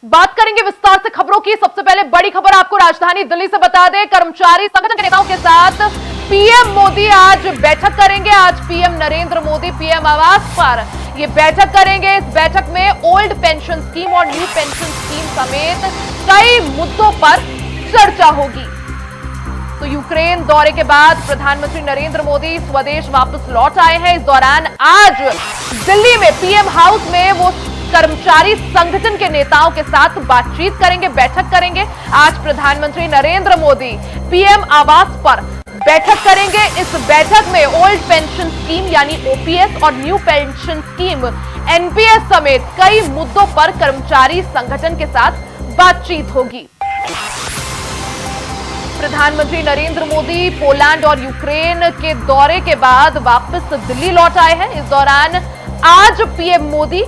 बात करेंगे विस्तार से खबरों की। सबसे पहले बड़ी खबर आपको राजधानी दिल्ली से बता दें, कर्मचारी संगठन के नेताओं के साथ पीएम मोदी आज बैठक करेंगे। आज पीएम नरेंद्र मोदी पीएम आवास पर ये बैठक करेंगे। इस बैठक में ओल्ड पेंशन स्कीम और न्यू पेंशन स्कीम समेत कई मुद्दों पर चर्चा होगी। तो यूक्रेन दौरे के बाद प्रधानमंत्री नरेंद्र मोदी स्वदेश वापस लौट आए हैं। इस दौरान आज दिल्ली में पीएम हाउस में वो कर्मचारी संगठन के नेताओं के साथ बातचीत करेंगे, बैठक करेंगे। आज प्रधानमंत्री नरेंद्र मोदी पीएम आवास पर बैठक करेंगे। इस बैठक में ओल्ड पेंशन स्कीम यानी ओपीएस और न्यू पेंशन स्कीम एनपीएस समेत कई मुद्दों पर कर्मचारी संगठन के साथ बातचीत होगी। प्रधानमंत्री नरेंद्र मोदी पोलैंड और यूक्रेन के दौरे के बाद वापस दिल्ली लौट आए हैं। इस दौरान आज पीएम मोदी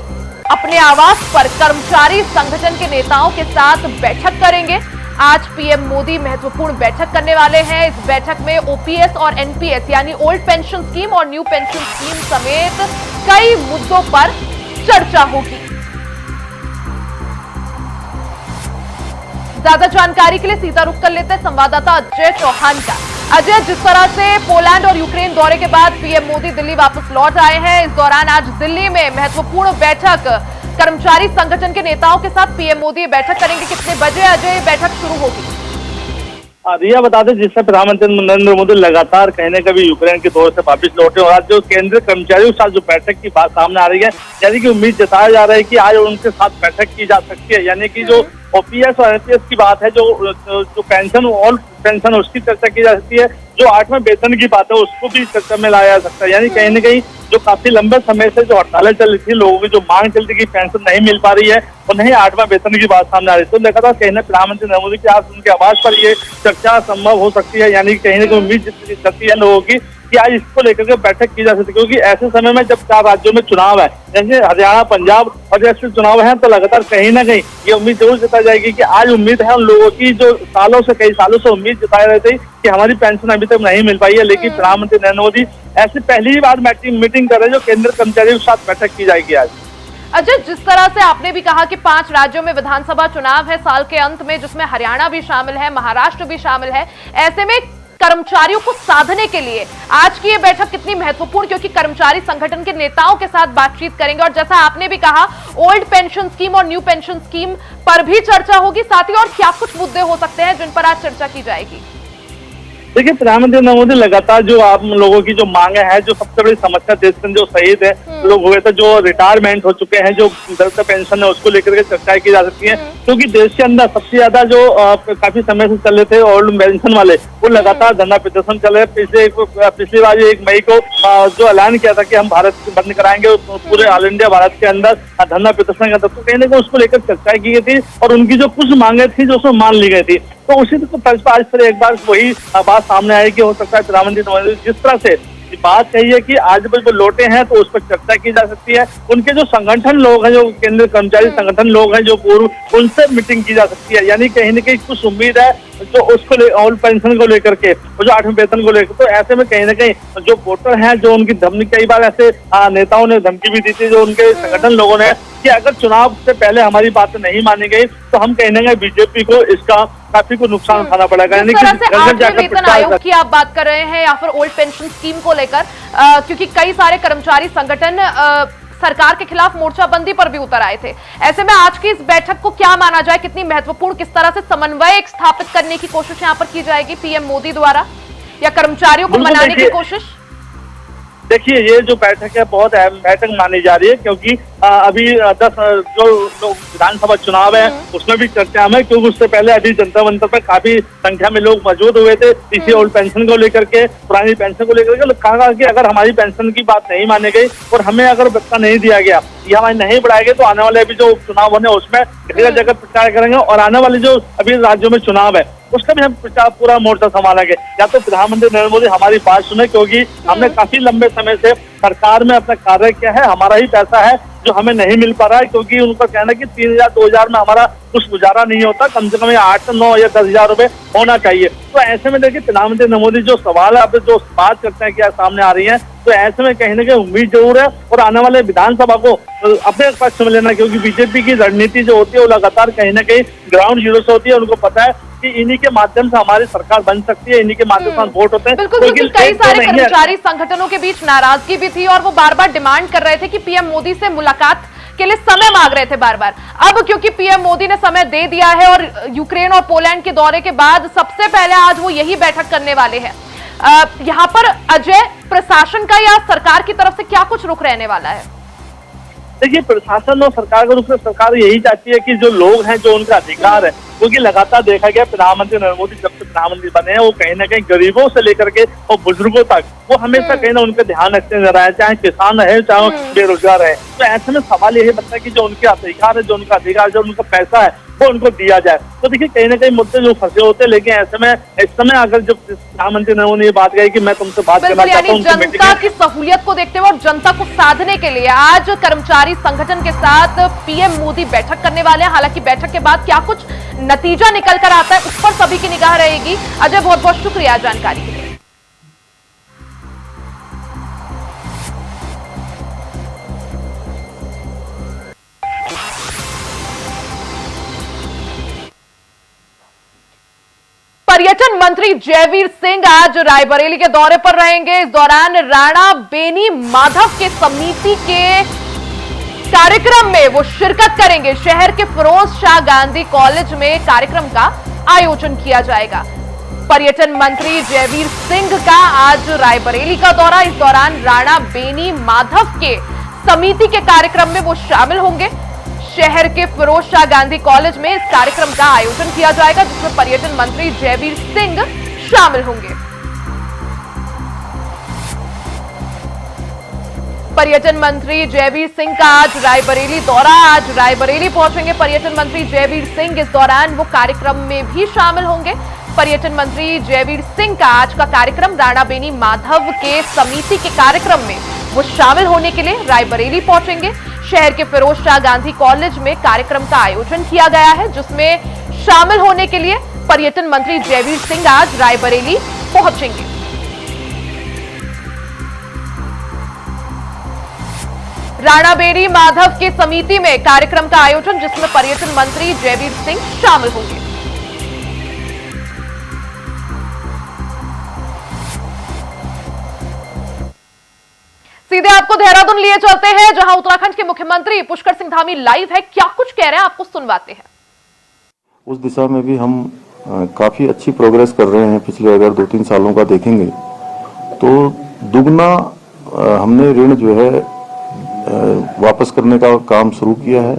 अपने आवास पर कर्मचारी संगठन के नेताओं के साथ बैठक करेंगे। आज पीएम मोदी महत्वपूर्ण बैठक करने वाले हैं। इस बैठक में ओपीएस और एनपीएस यानी ओल्ड पेंशन स्कीम और न्यू पेंशन स्कीम समेत कई मुद्दों पर चर्चा होगी। ज्यादा जानकारी के लिए सीधा रुख कर लेते हैं संवाददाता अजय चौहान का। अजय, जिस तरह से पोलैंड और यूक्रेन दौरे के बाद पीएम मोदी दिल्ली वापस लौट आए हैं, इस दौरान आज दिल्ली में महत्वपूर्ण बैठक कर्मचारी संगठन के नेताओं के साथ पीएम मोदी बैठक करेंगे। कितने बजे अजय बैठक शुरू होगी? रिया बता दें, जिससे प्रधानमंत्री नरेंद्र मोदी लगातार कहने कभी यूक्रेन के दौरे से वापस लौटे और आज जो केंद्रीय कर्मचारियों के साथ जो बैठक की बात सामने आ रही है, यानी कि उम्मीद जताया जा रहा है कि आज उनके साथ बैठक की जा सकती है। यानी कि जो ओपीएस और एनपीएस की बात है, जो पेंशन ऑल पेंशन उसकी चर्चा की जा सकती है, जो 8वें वेतन की बात है उसको भी चर्चा में लाया जा सकता है। यानी कहीं न कहीं जो काफी लंबे समय से जो हड़तालें चल रही थी, लोगों की जो मांग चल रही थी, पेंशन नहीं मिल पा रही है और नहीं 8वां वेतन की बात सामने आ रही है, तो देखा था कहीं ना प्रधानमंत्री नरेंद्र मोदी की आज उनके आवाज पर ये चर्चा संभव हो सकती है। यानी कहीं ना कहीं उम्मीद करती है लोगों की कि आज इसको लेकर के बैठक की जा सकती है, क्योंकि ऐसे समय में जब 4 राज्यों में चुनाव है, जैसे हरियाणा, पंजाब और जैसे चुनाव है, तो लगातार कहीं ना कहीं ये उम्मीद जरूर जताई जाएगी कि आज उम्मीद है उन लोगों की जो कई सालों से उम्मीद जताई रहे थे कि हमारी पेंशन अभी तक नहीं मिल पाई है। लेकिन प्रधानमंत्री नरेंद्र मोदी ऐसी पहली बार मीटिंग कर रहे हैं जो केंद्रीय कर्मचारियों के साथ बैठक की जाएगी आज। अजय, जिस तरह से आपने भी कहा कि 5 राज्यों में विधानसभा चुनाव है साल के अंत में, जिसमें हरियाणा भी शामिल है, महाराष्ट्र भी शामिल है, ऐसे में कर्मचारियों को साधने के लिए आज की ये बैठक कितनी महत्वपूर्ण, क्योंकि कर्मचारी संगठन के नेताओं के साथ बातचीत करेंगे और जैसा आपने भी कहा ओल्ड पेंशन स्कीम और न्यू पेंशन स्कीम पर भी चर्चा होगी। साथ ही और क्या कुछ मुद्दे हो सकते हैं जिन पर आज चर्चा की जाएगी? देखिए, प्रधानमंत्री नरेंद्र मोदी लगातार जो आप लोगों की जो मांगे हैं, जो सबसे बड़ी समस्या देश में जो शहीद है लोग हुए थे, जो रिटायरमेंट हो चुके हैं, जो दर्द पेंशन है, उसको लेकर के चर्चाएं की जा सकती है। क्योंकि देश के अंदर सबसे ज्यादा जो काफी समय से चल रहे थे ओल्ड पेंशन वाले, वो लगातार धरना प्रदर्शन चल रहे। पिछली बार 1 मई को जो ऐलान किया था कि हम भारत बंद कराएंगे, पूरे ऑल इंडिया भारत के अंदर धरना प्रदर्शन किया था, तो कहीं ना कहीं उसको लेकर चर्चाएं की गई थी और उनकी जो कुछ मांगे थी जो उसमें मान ली गई थी। तो उसी तर्ज पर आज फिर एक बार वही बात सामने आई कि हो सकता है प्रधानमंत्री नरेंद्र मोदी जिस तरह से बात कही है कि आज वो लौटे हैं तो उस पर चर्चा की जा सकती है। उनके जो संगठन लोग हैं, जो केंद्रीय कर्मचारी संगठन लोग हैं जो पूर्व, उनसे मीटिंग की जा सकती है। यानी कहीं न कहीं कुछ उम्मीद है जो उसको ओल्ड पेंशन को लेकर के, जो 8वें वेतन को लेकर, तो ऐसे में कहीं ना कहीं जो वोटर हैं, जो उनकी धमकी, कई बार ऐसे नेताओं ने धमकी भी दी थी जो उनके संगठन लोगों ने, कि अगर चुनाव से पहले हमारी बातें नहीं मानी गई तो हम कहीं ना कहीं बीजेपी को इसका काफी को नुकसान उठाना पड़ेगा। यानी वेतन आयोग की आप बात कर रहे हैं या फिर ओल्ड पेंशन स्कीम को लेकर, क्योंकि कई सारे कर्मचारी संगठन सरकार के खिलाफ मोर्चाबंदी पर भी उतर आए थे। ऐसे में आज की इस बैठक को क्या माना जाए, कितनी महत्वपूर्ण, किस तरह से समन्वय स्थापित करने की कोशिश यहाँ पर की जाएगी पीएम मोदी द्वारा, या कर्मचारियों को मनाने की कोशिश? देखिए, ये जो बैठक है बहुत अहम बैठक मानी जा रही है, क्योंकि अभी 10 जो विधानसभा चुनाव है उसमें भी चर्चा में, क्योंकि उससे पहले अभी जनता मंतर पर काफी संख्या में लोग मौजूद हुए थे इसी ओल्ड पेंशन को लेकर के, पुरानी पेंशन को लेकर के। कहा कि अगर हमारी पेंशन की बात नहीं मानी गई और हमें अगर भत्ता नहीं दिया गया या हमारी नहीं बढ़ाए गए, तो आने वाले अभी जो चुनाव होने उसमें जगह जगह प्रचार करेंगे और आने वाले जो अभी राज्यों में चुनाव है उसका भी हम प्रचार पूरा मोर्चा संभालेंगे। या तो प्रधानमंत्री नरेंद्र मोदी हमारी बात सुने, क्योंकि हमने काफी लंबे समय से सरकार में अपना कार्य किया है, हमारा ही पैसा है जो हमें नहीं मिल पा रहा है, क्योंकि उनका कहना है कि 3,000 2,000 में हमारा कुछ गुजारा नहीं होता, कम से कम 8 9 या 10,000 रुपए होना चाहिए। तो ऐसे में देखिए प्रधानमंत्री नरेंद्र मोदी जो सवाल आप जो बात करते हैं क्या सामने आ रही है, तो ऐसे में कहीं ना कहीं उम्मीद जरूर है और आने वाले विधानसभा को अपने पक्ष में लेना, क्योंकि बीजेपी की रणनीति जो होती है वो लगातार कहीं ना कहीं ग्राउंड जीरो से होती है। उनको पता है कि इन्हीं के माध्यम से हमारी सरकार बन सकती है, इन्हीं के माध्यम से वोट होते हैं। बिल्कुल, क्योंकि कई सारे कर्मचारी संगठनों के बीच नाराजगी भी थी और वो बार बार डिमांड कर रहे थे कि पीएम मोदी से मुलाकात के लिए समय मांग रहे थे बार बार। अब क्योंकि पीएम मोदी ने समय दे दिया है और यूक्रेन और पोलैंड के दौरे के बाद सबसे पहले आज वो यही बैठक करने वाले हैं, यहाँ पर अजय प्रशासन का या सरकार की तरफ से क्या कुछ रुख रहने वाला है? देखिए प्रशासन और सरकार के रूप में सरकार यही चाहती है कि जो लोग हैं, जो उनका अधिकार है, क्योंकि लगातार देखा गया प्रधानमंत्री नरेंद्र मोदी जब से प्रधानमंत्री बने हैं वो कहीं ना कहीं गरीबों से लेकर के और बुजुर्गों तक वो हमेशा कहीं ना उनका ध्यान रखते नजर आए, चाहे किसान है चाहे बेरोजगार है। तो ऐसे में सवाल यही बनता है कि जो उनके अधिकार है, जो उनका अधिकार, जो उनका पैसा है वो उनको दिया जाए। तो देखिए कहीं ना कहीं मुद्दे जो फंसे होते हैं, लेकिन ऐसे में इस समय अगर जो प्रधानमंत्री नरेंद्र मोदी ने ये बात कही कि मैं तुमसे बात करना चाहता हूँ, जनता की सहूलियत को देखते हुए और जनता को साधने के लिए आज कर्मचारी संगठन के साथ पीएम मोदी बैठक करने वाले हैं। हालांकि बैठक के बाद क्या कुछ नतीजा निकल कर आता है उस पर सभी की निगाह रहेगी। अजय बहुत बहुत शुक्रिया जानकारी के लिए। पर्यटन मंत्री जयवीर सिंह आज रायबरेली के दौरे पर रहेंगे। इस दौरान राणा बेनी माधव के समिति के कार्यक्रम में वो शिरकत करेंगे। शहर के फिरोज शाह गांधी कॉलेज में कार्यक्रम का आयोजन किया जाएगा। पर्यटन मंत्री जयवीर सिंह का आज रायबरेली का दौरा, इस दौरान राणा बेनी माधव के समिति के कार्यक्रम में वो शामिल होंगे। शहर के फिरोज शाह गांधी कॉलेज में इस कार्यक्रम का आयोजन किया जाएगा जिसमें पर्यटन मंत्री जयवीर सिंह शामिल होंगे। पर्यटन मंत्री जयवीर सिंह का आज रायबरेली दौरा, आज रायबरेली पहुंचेंगे पर्यटन मंत्री जयवीर सिंह। इस दौरान वो कार्यक्रम में भी शामिल होंगे। पर्यटन मंत्री जयवीर सिंह का आज का कार्यक्रम राणा बेनी माधव के समिति के कार्यक्रम में वो शामिल होने के लिए रायबरेली पहुंचेंगे। शहर के फिरोज शाह गांधी कॉलेज में कार्यक्रम का आयोजन किया गया है जिसमें शामिल होने के लिए पर्यटन मंत्री जयवीर सिंह आज रायबरेली पहुंचेंगे। राणा बेनी माधव की समिति में कार्यक्रम का आयोजन जिसमें पर्यटन मंत्री जयवीर सिंह शामिल होंगे। सीधे आपको देहरादून लिए चलते हैं जहां उत्तराखंड के मुख्यमंत्री पुष्कर सिंह धामी लाइव है। क्या कुछ कह रहे हैं आपको सुनवाते हैं। उस दिशा में भी हम काफी अच्छी प्रोग्रेस कर रहे हैं। पिछले अगर 2-3 सालों का देखेंगे तो दुगना हमने ऋण जो है वापस करने का काम शुरू किया है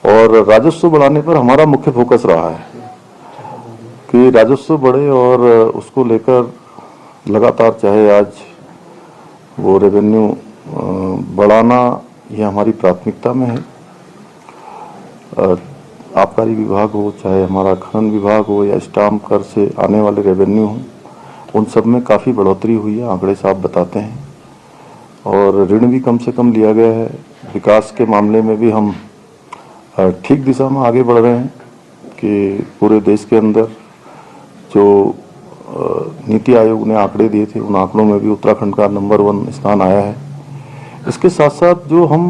और राजस्व बढ़ाने पर हमारा मुख्य फोकस रहा है कि राजस्व बढ़े और उसको लेकर लगातार चाहे आज वो रेवेन्यू बढ़ाना यह हमारी प्राथमिकता में है। आबकारी विभाग हो, चाहे हमारा खनन विभाग हो या स्टाम्प कर से आने वाले रेवेन्यू हो, उन सब में काफ़ी बढ़ोतरी हुई है, आंकड़े साफ बताते हैं। और ऋण भी कम से कम लिया गया है। विकास के मामले में भी हम ठीक दिशा में आगे बढ़ रहे हैं कि पूरे देश के अंदर जो नीति आयोग ने आंकड़े दिए थे उन आंकड़ों में भी उत्तराखंड का नंबर 1 स्थान आया है। इसके साथ साथ जो हम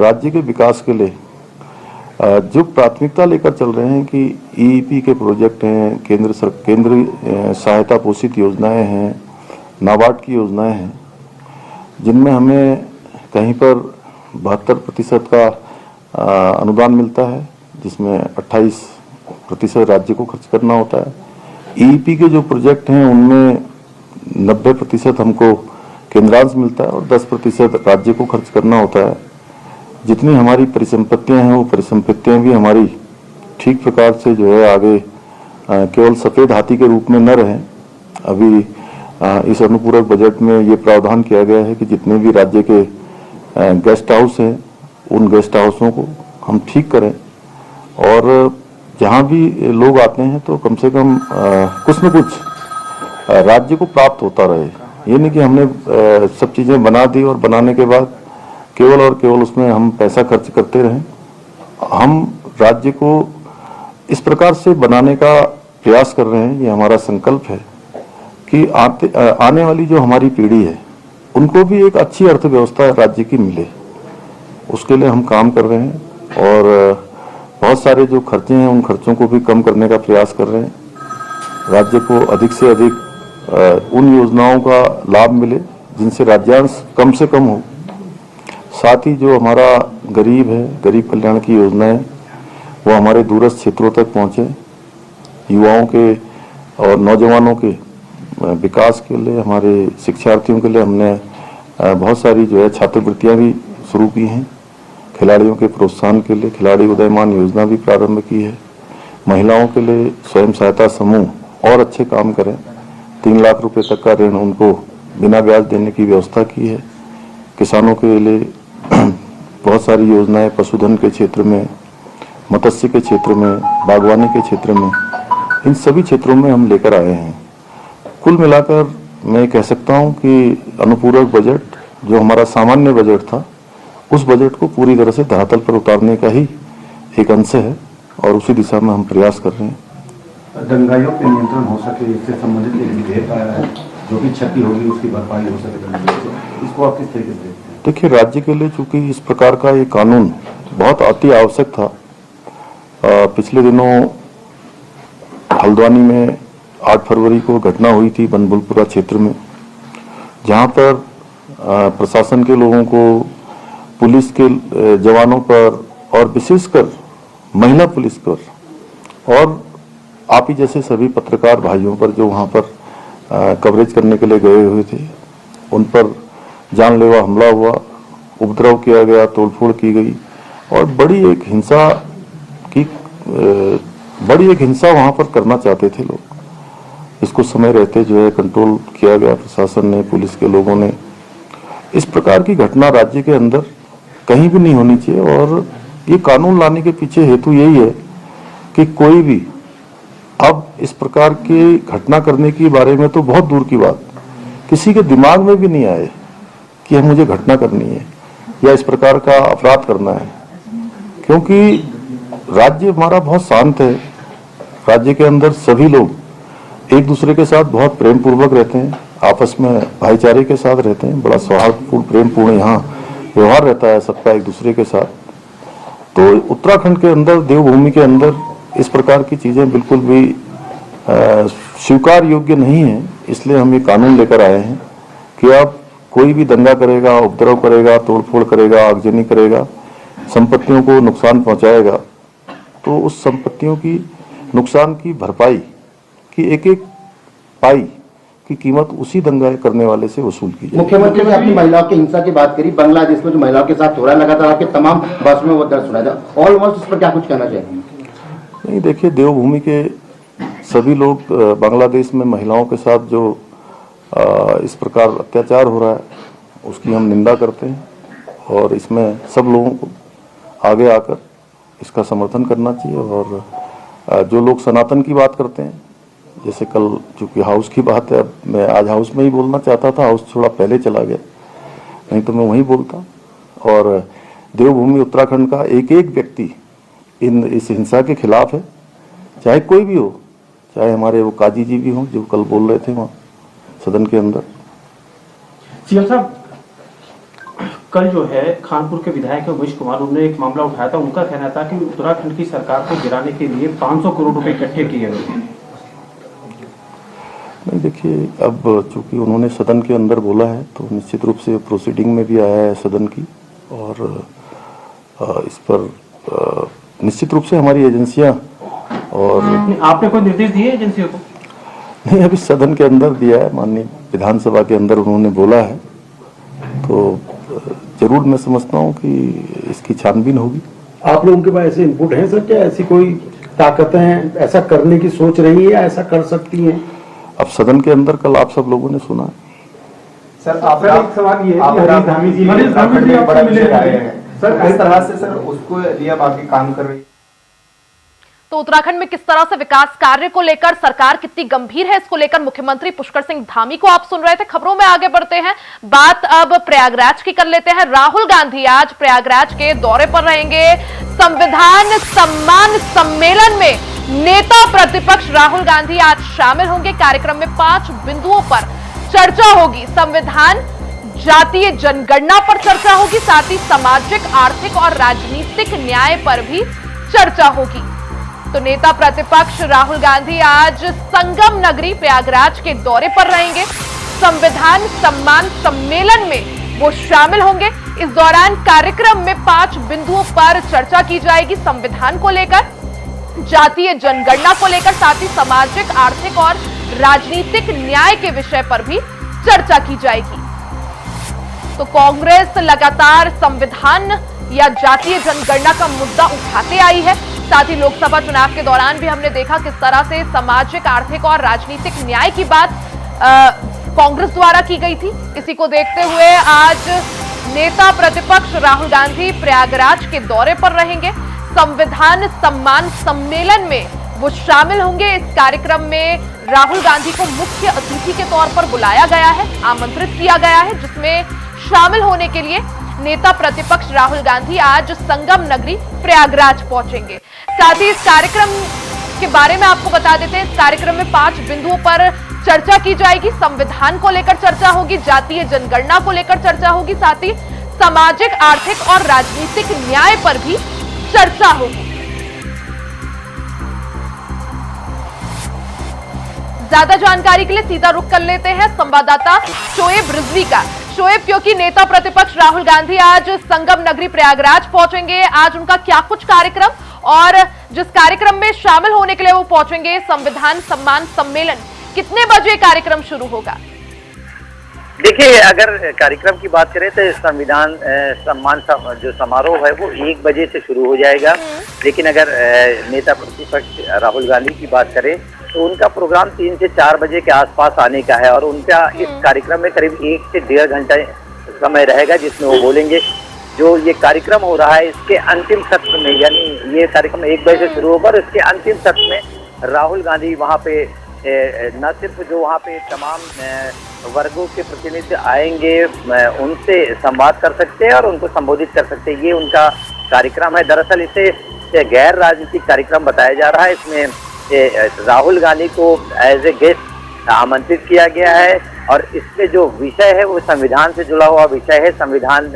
राज्य के विकास के लिए जो प्राथमिकता लेकर चल रहे हैं कि ईईपी के प्रोजेक्ट हैं, केंद्रीय सहायता पोषित योजनाएं हैं, नाबार्ड की योजनाएं हैं, जिनमें हमें कहीं पर 72% का अनुदान मिलता है, जिसमें 28% राज्य को खर्च करना होता है। ईईपी के जो प्रोजेक्ट हैं उनमें 90% हमको केंद्रांश मिलता है और 10% राज्य को खर्च करना होता है। जितनी हमारी परिसंपत्तियां हैं वो परिसंपत्तियां भी हमारी ठीक प्रकार से जो है आगे केवल सफेद हाथी के रूप में न रहें। अभी इस अनुपूरक बजट में ये प्रावधान किया गया है कि जितने भी राज्य के गेस्ट हाउस हैं उन गेस्ट हाउसों को हम ठीक करें और जहाँ भी लोग आते हैं तो कम से कम कुछ न कुछ राज्य को प्राप्त होता रहे। ये नहीं कि हमने सब चीज़ें बना दी और बनाने के बाद केवल और केवल उसमें हम पैसा खर्च करते रहें। हम राज्य को इस प्रकार से बनाने का प्रयास कर रहे हैं, ये हमारा संकल्प है कि आने वाली जो हमारी पीढ़ी है उनको भी एक अच्छी अर्थव्यवस्था राज्य की मिले, उसके लिए हम काम कर रहे हैं। और बहुत सारे जो खर्चे हैं उन खर्चों को भी कम करने का प्रयास कर रहे हैं। राज्य को अधिक से अधिक उन योजनाओं का लाभ मिले जिनसे राज्यांश कम से कम हो। साथ ही जो हमारा गरीब है, गरीब कल्याण की योजनाएं वो हमारे दूरस्थ क्षेत्रों तक पहुंचे। युवाओं के और नौजवानों के विकास के लिए, हमारे शिक्षार्थियों के लिए हमने बहुत सारी जो है छात्रवृत्तियां भी शुरू की हैं। खिलाड़ियों के प्रोत्साहन के लिए खिलाड़ी उदयमान योजना भी प्रारंभ की है। महिलाओं के लिए स्वयं सहायता समूह और अच्छे काम करें, 3 लाख रुपए तक का ऋण उनको बिना ब्याज देने की व्यवस्था की है। किसानों के लिए बहुत सारी योजनाएं पशुधन के क्षेत्र में, मत्स्य के क्षेत्र में, बागवानी के क्षेत्र में, इन सभी क्षेत्रों में हम लेकर आए हैं। कुल मिलाकर मैं कह सकता हूं कि अनुपूरक बजट जो हमारा सामान्य बजट था, उस बजट को पूरी तरह से धरातल पर उतारने का ही एक अंश है और उसी दिशा में हम प्रयास कर रहे हैं। दंगाइयों पे नियंत्रण हो सके, इससे संबंधित एक विधेयक आया है, जो भी क्षति होगी उसकी भरपाई हो सके, इसको आप किस तरीके से देखते हैं? देखिए, राज्य के लिए चूंकि इस प्रकार का ये कानून बहुत अति आवश्यक था। पिछले दिनों हल्द्वानी में 8 फरवरी को घटना हुई थी बनबुलपुरा क्षेत्र में, जहां पर प्रशासन के लोगों को, पुलिस के जवानों पर और विशेषकर महिला पुलिस पर और आप ही जैसे सभी पत्रकार भाइयों पर जो वहां पर कवरेज करने के लिए गए हुए थे, उन पर जानलेवा हमला हुआ, उपद्रव किया गया, तोड़फोड़ की गई और बड़ी एक हिंसा वहां पर करना चाहते थे लोग। इसको समय रहते जो है कंट्रोल किया गया, प्रशासन ने, पुलिस के लोगों ने। इस प्रकार की घटना राज्य के अंदर कहीं भी नहीं होनी चाहिए और ये कानून लाने के पीछे हेतु यही है कि कोई भी अब इस प्रकार की घटना करने के बारे में तो बहुत दूर की बात, किसी के दिमाग में भी नहीं आए कि मुझे घटना करनी है या इस प्रकार का अपराध करना है, क्योंकि राज्य हमारा बहुत शांत है। राज्य के अंदर सभी लोग एक दूसरे के साथ बहुत प्रेम पूर्वक रहते हैं, आपस में भाईचारे के साथ रहते हैं, बड़ा सौहार्दपूर्ण प्रेम पूर्ण यहाँ व्यवहार रहता है सबका एक दूसरे के साथ। तो उत्तराखंड के अंदर, देवभूमि के अंदर इस प्रकार की चीजें बिल्कुल भी स्वीकार योग्य नहीं है। इसलिए हम ये कानून लेकर आए हैं कि अब कोई भी दंगा करेगा, उपद्रव करेगा, तोड़फोड़ करेगा, आगजनी करेगा, संपत्तियों को नुकसान पहुंचाएगा, तो उस संपत्तियों की नुकसान की भरपाई की एक एक पाई की कीमत उसी दंगा करने वाले से वसूल की जाए। मुख्यमंत्री ने अपनी महिलाओं की हिंसा की बात करी, बांग्लादेश में जो महिलाओं के साथ हो रहा है, लगातार आपके तमाम बस में वो दर्द सुना था, ऑलमोस्ट इस पर क्या कुछ कहना चाहिए? नहीं, देखिए, देवभूमि के सभी लोग बांग्लादेश में महिलाओं के साथ जो इस प्रकार अत्याचार हो रहा है उसकी हम निंदा करते हैं और इसमें सब लोगों को आगे आकर इसका समर्थन करना चाहिए। और जो लोग सनातन की बात करते हैं, जैसे कल चूंकि हाउस की बात है, अब मैं आज हाउस में ही बोलना चाहता था, हाउस थोड़ा पहले चला गया, नहीं तो मैं वहीं बोलता। और देवभूमि उत्तराखंड का एक एक व्यक्ति इस हिंसा के खिलाफ है, चाहे कोई भी हो, चाहे हमारे वो काजी जी भी हों जो कल बोल रहे थे वहाँ सदन के अंदर। सीएम साहब, कल जो है खानपुर के विधायक महेश कुमार, उन्होंने एक मामला उठाया था। उनका कहना था कि उत्तराखंड की सरकार को गिराने के लिए 500 करोड़ रुपए इकट्ठे किए गए हैं। नहीं, देखिए, अब चूंकि उन्होंने सदन के अंदर बोला है तो निश्चित रूप से प्रोसीडिंग में भी आया है सदन की, और इस पर निश्चित रूप से हमारी एजेंसियां और आपने कोई निर्देश दिए एजेंसियों को? नहीं, अभी सदन के अंदर दिया है, माननीय विधानसभा के अंदर उन्होंने बोला है, तो जरूर मैं समझता हूं कि इसकी छानबीन होगी। आप लोगों के पास ऐसे इनपुट हैं सर, क्या ऐसी कोई ताकतें हैं ऐसा करने की सोच रही है या ऐसा कर सकती हैं? अब सदन के अंदर कल आप सब लोगों ने सुना। सर, एक सवाल ये है कि हरीश धामी जी उत्तराखंड में बड़ा विषय आए हैं सर, किस तरह से सर उसको लिए अब आगे काम कर रही है? तो उत्तराखंड में किस तरह से विकास कार्य को लेकर सरकार कितनी गंभीर है, इसको लेकर मुख्यमंत्री पुष्कर सिंह धामी को आप सुन रहे थे। खबरों में आगे बढ़ते हैं, बात अब प्रयागराज की कर लेते हैं। राहुल गांधी आज प्रयागराज के दौरे पर रहेंगे। संविधान सम्मान सम्मेलन में नेता प्रतिपक्ष राहुल गांधी आज शामिल होंगे। कार्यक्रम में 5 बिंदुओं पर चर्चा होगी। संविधान, जातीय जनगणना पर चर्चा होगी, साथ ही सामाजिक, आर्थिक और राजनीतिक न्याय पर भी चर्चा होगी। तो नेता प्रतिपक्ष राहुल गांधी आज संगम नगरी प्रयागराज के दौरे पर रहेंगे। संविधान सम्मान सम्मेलन में वो शामिल होंगे। इस दौरान कार्यक्रम में 5 बिंदुओं पर चर्चा की जाएगी। संविधान को लेकर, जातीय जनगणना को लेकर, साथ ही सामाजिक, आर्थिक और राजनीतिक न्याय के विषय पर भी चर्चा की जाएगी। तो कांग्रेस लगातार संविधान या जातीय जनगणना का मुद्दा उठाते आई है। साथ ही लोकसभा चुनाव के दौरान भी हमने देखा किस तरह से सामाजिक, आर्थिक और राजनीतिक न्याय की बात कांग्रेस द्वारा की गई थी। इसी को देखते हुए आज नेता प्रतिपक्ष राहुल गांधी प्रयागराज के दौरे पर रहेंगे। संविधान सम्मान सम्मेलन में वो शामिल होंगे। इस कार्यक्रम में राहुल गांधी को मुख्य अतिथि के तौर पर बुलाया गया है, आमंत्रित किया गया है, जिसमें शामिल होने के लिए नेता प्रतिपक्ष राहुल गांधी आज संगम नगरी प्रयागराज पहुंचेंगे। साथ ही इस कार्यक्रम के बारे में आपको बता देते हैं, इस कार्यक्रम में 5 बिंदुओं पर चर्चा की जाएगी। संविधान को लेकर चर्चा होगी, जातीय जनगणना को लेकर चर्चा होगी, साथ ही सामाजिक, आर्थिक और राजनीतिक न्याय पर भी चर्चा होगी। ज्यादा जानकारी के लिए सीधा रुख कर लेते हैं संवाददाता शोएब रिजवी का। शोएब, क्योंकि नेता प्रतिपक्ष राहुल गांधी आज संगम नगरी प्रयागराज पहुंचेंगे, आज उनका क्या कुछ कार्यक्रम, और जिस कार्यक्रम में शामिल होने के लिए वो पहुंचेंगे, संविधान सम्मान सम्मेलन, कितने बजे कार्यक्रम शुरू होगा? देखिए, अगर कार्यक्रम की बात करें तो संविधान सम्मान जो समारोह है वो 1 बजे से शुरू हो जाएगा। लेकिन अगर नेता प्रतिपक्ष राहुल गांधी की बात करें तो उनका प्रोग्राम 3 से 4 बजे के आसपास आने का है, और उनका इस कार्यक्रम में करीब 1 से 1.5 घंटा समय रहेगा, जिसमें वो बोलेंगे। जो ये कार्यक्रम हो रहा है इसके अंतिम सत्र में, यानी ये कार्यक्रम 1 बजे से शुरू होगा और इसके अंतिम सत्र में राहुल गांधी वहाँ पे न सिर्फ जो वहाँ पे तमाम वर्गों के प्रतिनिधि आएंगे, उनसे संवाद कर सकते हैं और उनको संबोधित कर सकते हैं। ये उनका कार्यक्रम है। दरअसल इसे गैर राजनीतिक कार्यक्रम बताया जा रहा है। इसमें राहुल गांधी को एज ए गेस्ट आमंत्रित किया गया है, और इसमें जो विषय है वो संविधान से जुड़ा हुआ विषय है। संविधान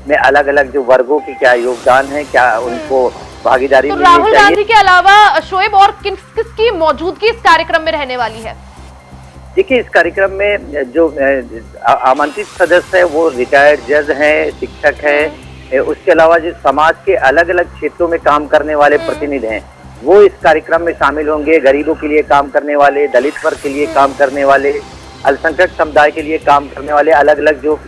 में अलग अलग जो वर्गों की क्या योगदान है, क्या उनको भागीदारी मिलनी चाहिए। राहुल गांधी के अलावा शोएब और किसकी मौजूदगी इस कार्यक्रम में रहने वाली है? देखिए, इस कार्यक्रम में जो आमंत्रित सदस्य है वो रिटायर्ड जज हैं, शिक्षक हैं। उसके अलावा जो समाज के अलग अलग क्षेत्रों में काम करने वाले प्रतिनिधि हैं वो इस कार्यक्रम में शामिल होंगे। गरीबों के लिए काम करने वाले, दलित वर्ग के लिए काम करने वाले, अल्पसंख्यक समुदाय के लिए काम करने वाले अलग अलग जो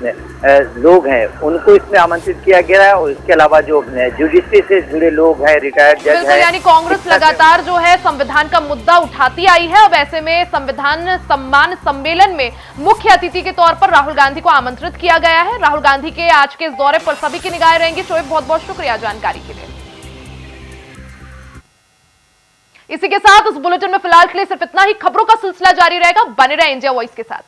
लोग हैं उनको इसमें आमंत्रित किया गया है। और इसके अलावा जो जुडिशरी से जुड़े लोग हैं, रिटायर्ड जज हैं। यानी कांग्रेस लगातार जो है संविधान का मुद्दा उठाती आई है। अब ऐसे में संविधान सम्मान सम्मेलन में मुख्य अतिथि के तौर पर राहुल गांधी को आमंत्रित किया गया है। राहुल गांधी के आज के इस दौरे पर सभी की निगाहें रहेंगी। शोएब, बहुत बहुत शुक्रिया जानकारी के लिए। इसी के साथ इस बुलेटिन में फिलहाल के लिए सिर्फ इतना ही। खबरों का सिलसिला जारी रहेगा, बने रहे इंडिया वॉइस के साथ।